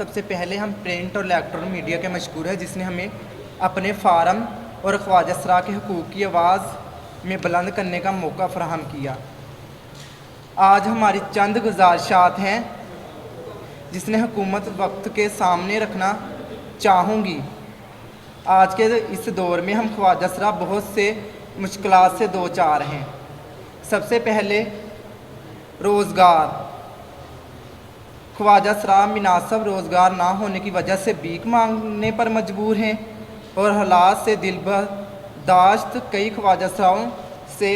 سب سے پہلے ہم پرنٹ اور الیکٹرانک میڈیا کے مشکور ہیں جس نے ہمیں اپنے فارم اور خواجہ سرا کے حقوق کی آواز میں بلند کرنے کا موقع فراہم کیا۔ آج ہماری چند گزارشات ہیں جس نے حکومت وقت کے سامنے رکھنا چاہوں گی۔ آج کے اس دور میں ہم خواجہ سرا بہت سے مشکلات سے دو چار ہیں۔ سب سے پہلے روزگار۔ خواجہ سرا مناسب روزگار نہ ہونے کی وجہ سے بھیک مانگنے پر مجبور ہیں اور حالات سے دل برداشت کئی خواجہ سراؤں سے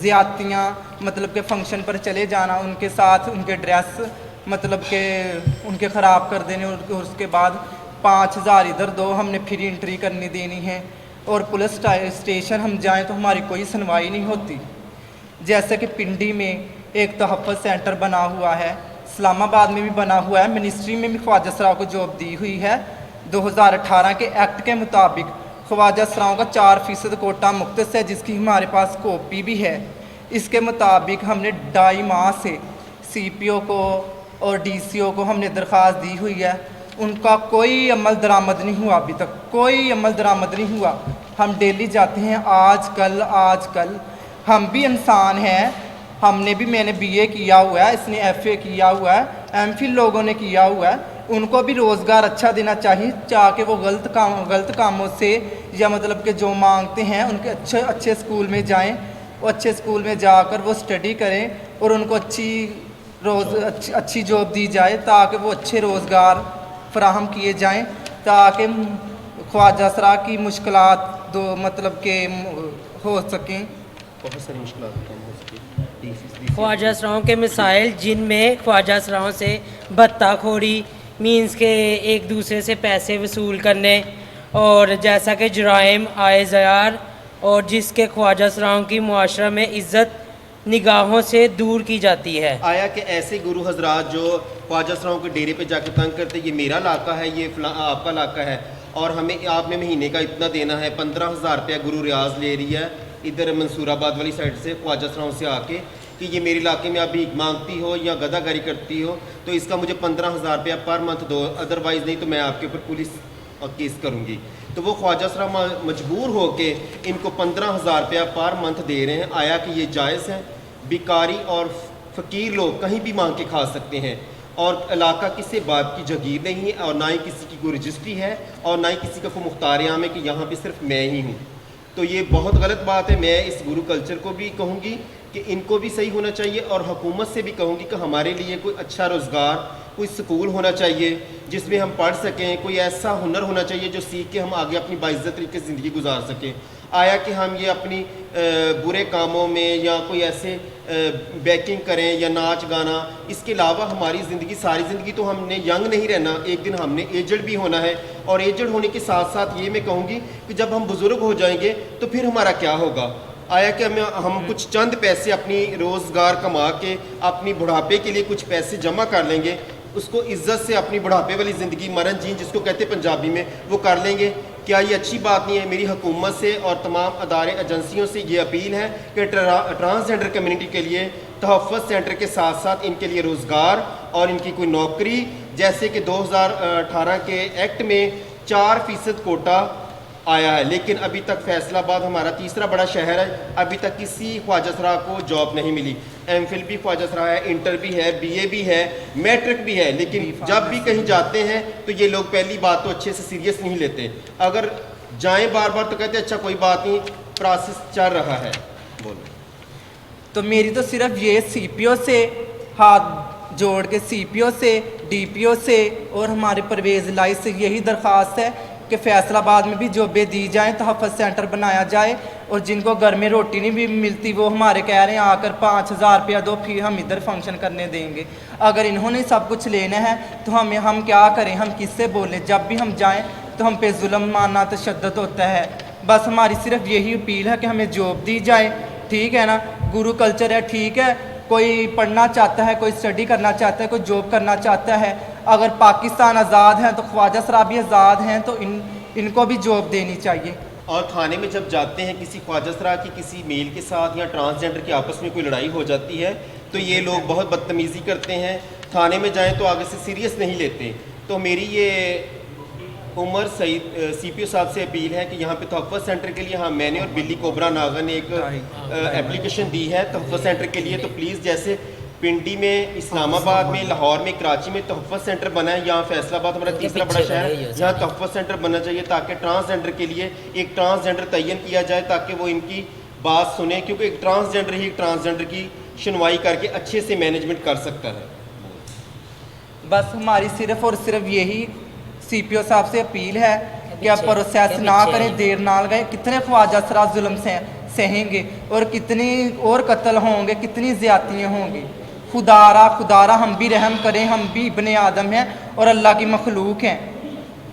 زیادتیاں مطلب کہ فنکشن پر چلے جانا، ان کے ساتھ ان کے ڈریس مطلب کہ ان کے خراب کر دینے اور اس کے بعد 5000 ادھر دو، ہم نے فری انٹری کرنی دینی ہے، اور پولیس اسٹیشن ہم جائیں تو ہماری کوئی سنوائی نہیں ہوتی۔ جیسے کہ پنڈی میں ایک تحفظ سینٹر بنا ہوا ہے، اسلام آباد میں بھی بنا ہوا ہے، منسٹری میں بھی خواجہ سراؤں کو جاب دی ہوئی ہے۔ 2018 کے ایکٹ کے مطابق خواجہ سراؤں کا 4% کوٹا مختص ہے جس کی ہمارے پاس کاپی بھی ہے۔ اس کے مطابق ہم نے 2.5 ماہ سے سی پی او کو اور ڈی سی او کو ہم نے درخواست دی ہوئی ہے، ان کا کوئی عمل درآمد نہیں ہوا، ابھی تک کوئی عمل درآمد نہیں ہوا۔ ہم ڈیلی جاتے ہیں، آج کل ہم بھی انسان ہیں، ہم نے بھی، میں نے بی اے کیا ہوا ہے، اس نے ایف اے کیا ہوا ہے، ایم فل لوگوں نے کیا ہوا ہے، ان کو بھی روزگار اچھا دینا چاہیے تاکہ وہ غلط کاموں سے یا مطلب کہ جو مانگتے ہیں ان کے اچھے اسکول میں جائیں، وہ اچھے اسکول میں جا کر وہ اسٹڈی کریں اور ان کو اچھی جاب دی جائے تاکہ وہ اچھے روزگار فراہم کیے جائیں تاکہ خواجہ سرا کی مشکلات مطلب کہ ہو سکیں، بہت ساری مشکلات کم ہو سکیں۔ خواجہ سراؤں کے مسائل جن میں خواجہ سراؤں سے بھتہ خوری مینس کے ایک دوسرے سے پیسے وصول کرنے اور جیسا کہ جرائم آئے زیار اور جس کے خواجہ سراؤں کی معاشرہ میں عزت نگاہوں سے دور کی جاتی ہے۔ آیا کہ ایسے گرو حضرات جو خواجہ سراؤں کے ڈیرے پہ جا کے تنگ کرتے، یہ میرا علاقہ ہے، یہ فلاں آپ کا علاقہ ہے اور ہمیں آپ نے مہینے کا اتنا دینا ہے، 15,000 روپیہ گرو ریاض لے رہی ہے ادھر منصور آباد والی سائڈ سے خواجہ سراؤں سے آ کے کہ یہ میرے علاقے میں آپ بھیک مانگتی ہو یا گدہ گاری کرتی ہو تو اس کا مجھے 15,000 روپیہ پر منتھ دو، ادروائز نہیں تو میں آپ کے اوپر پولیس کیس کروں گی۔ تو وہ خواجہ سرا مجبور ہو کے ان کو 15,000 روپیہ پر منتھ دے رہے ہیں۔ آیا کہ یہ جائز ہے؟ بیکاری اور فقیر لوگ کہیں بھی مانگ کے کھا سکتے ہیں اور علاقہ کسی بات کی جگیر نہیں ہے اور نہ ہی کسی کی کوئی رجسٹری ہے اور نہ ہی کسی کا کوئی مختار عام ہے کہ یہاں پہ صرف میں ہی ہوں۔ تو یہ بہت غلط بات ہے۔ میں اس گرو کلچر کو بھی کہوں گی کہ ان کو بھی صحیح ہونا چاہیے اور حکومت سے بھی کہوں گی کہ ہمارے لیے کوئی اچھا روزگار، کوئی سکول ہونا چاہیے جس میں ہم پڑھ سکیں، کوئی ایسا ہنر ہونا چاہیے جو سیکھ کے ہم آگے اپنی باعزت طریقے سے زندگی گزار سکیں۔ آیا کہ ہم یہ اپنی برے کاموں میں یا کوئی ایسے بیکنگ کریں یا ناچ گانا، اس کے علاوہ ہماری زندگی، ساری زندگی تو ہم نے ینگ نہیں رہنا، ایک دن ہم نے ایجڈ بھی ہونا ہے اور ایجڈ ہونے کے ساتھ ساتھ یہ میں کہوں گی کہ جب ہم بزرگ ہو جائیں گے تو پھر ہمارا کیا ہوگا؟ آیا کہ ہم کچھ چند پیسے اپنی روزگار کما کے اپنی بڑھاپے کے لیے کچھ پیسے جمع کر لیں گے، اس کو عزت سے اپنی بڑھاپے والی زندگی مرن جین جس کو کہتے ہیں پنجابی میں، وہ کر لیں گے۔ کیا یہ اچھی بات نہیں ہے؟ میری حکومت سے اور تمام ادارے ایجنسیوں سے یہ اپیل ہے کہ ٹرانسجنڈر کمیونٹی کے لیے تحفظ سینٹر کے ساتھ ساتھ ان کے لیے روزگار اور ان کی کوئی نوکری، جیسے کہ 2018 کے ایکٹ میں 4% کوٹا آیا ہے، لیکن ابھی تک فیصلہ آباد ہمارا تیسرا بڑا شہر ہے، ابھی تک کسی خواجہ سرا کو جاب نہیں ملی۔ ایم فل بھی خواجہ سرا ہے، انٹر بھی ہے، بی اے بھی ہے، میٹرک بھی ہے، لیکن جب بھی کہیں جاتے ہیں تو یہ لوگ پہلی بات تو اچھے سے سیریس نہیں لیتے، اگر جائیں بار بار تو کہتے ہیں اچھا کوئی بات نہیں، پروسیس چل رہا ہے۔ بولو۔ تو میری تو صرف یہ سی پی او سے ہاتھ جوڑ کے، سی پی او سے، ڈی پی او سے اور ہمارے پرویز لائی سے یہی درخواست ہے کہ فیصل آباد میں بھی جابیں دی جائیں، تحفظ سینٹر بنایا جائے، اور جن کو گھر میں روٹی نہیں بھی ملتی وہ ہمارے کہہ رہے ہیں آ کر 5,000 روپیہ دو پھر ہم ادھر فنکشن کرنے دیں گے۔ اگر انہوں نے سب کچھ لینا ہے تو ہم کیا کریں؟ ہم کس سے بولیں؟ جب بھی ہم جائیں تو ہم پہ ظلم ماننا تشدد ہوتا ہے۔ بس ہماری صرف یہی اپیل ہے کہ ہمیں جاب دی جائے، ٹھیک ہے نا؟ گرو کلچر ہے، ٹھیک ہے، کوئی پڑھنا چاہتا ہے، کوئی اسٹڈی کرنا چاہتا ہے، کوئی جاب کرنا چاہتا ہے، اگر پاکستان آزاد ہے تو خواجہ سرا بھی آزاد ہیں تو ان کو بھی جاب دینی چاہیے۔ اور تھانے میں جب جاتے ہیں کسی خواجہ سرا کی کسی میل کے ساتھ یا ٹرانسجنڈر کی آپس میں کوئی لڑائی ہو جاتی ہے تو یہ لوگ بہت بدتمیزی کرتے ہیں، تھانے میں جائیں تو آگے سے سیریس نہیں لیتے۔ تو تو میری یہ عمر سعید CPO صاحب سے اپیل ہے کہ یہاں پہ تحفظ سینٹر کے لیے میں نے اور بلی کوبرا ناگا نے ایک اپلیکیشن دی ہے تحفظ سینٹر کے لیے. تو پلیز جیسے پنڈی میں، اسلام آباد میں، لاہور میں، کراچی میں تحفظ سینٹر بنا ہے، یہاں فیصل آباد ہمارا تیسرا بڑا شہر ہے، یہاں تحفظ سینٹر بننا چاہیے تاکہ ٹرانسجنڈر کے لیے ایک ٹرانسجنڈر تعین کیا جائے تاکہ وہ ان کی بات سنیں، کیونکہ ایک ٹرانسجنڈر ہی ایک ٹرانسجنڈر کی سنوائی کر کے اچھے سے مینجمنٹ کر سکتا ہے. بس ہماری صرف اور صرف یہی CPO صاحب سے اپیل ہے کہ آپ پروسیس نہ کریں، دیر نہ لگائیں. کتنے خواجہ سرات ظلم سہیں گے اور کتنی اور قتل ہوں گے، کتنی زیادتیاں ہوں گی. خدارا ہم بھی رحم کریں، ہم بھی ابن آدم ہیں اور اللہ کی مخلوق ہیں.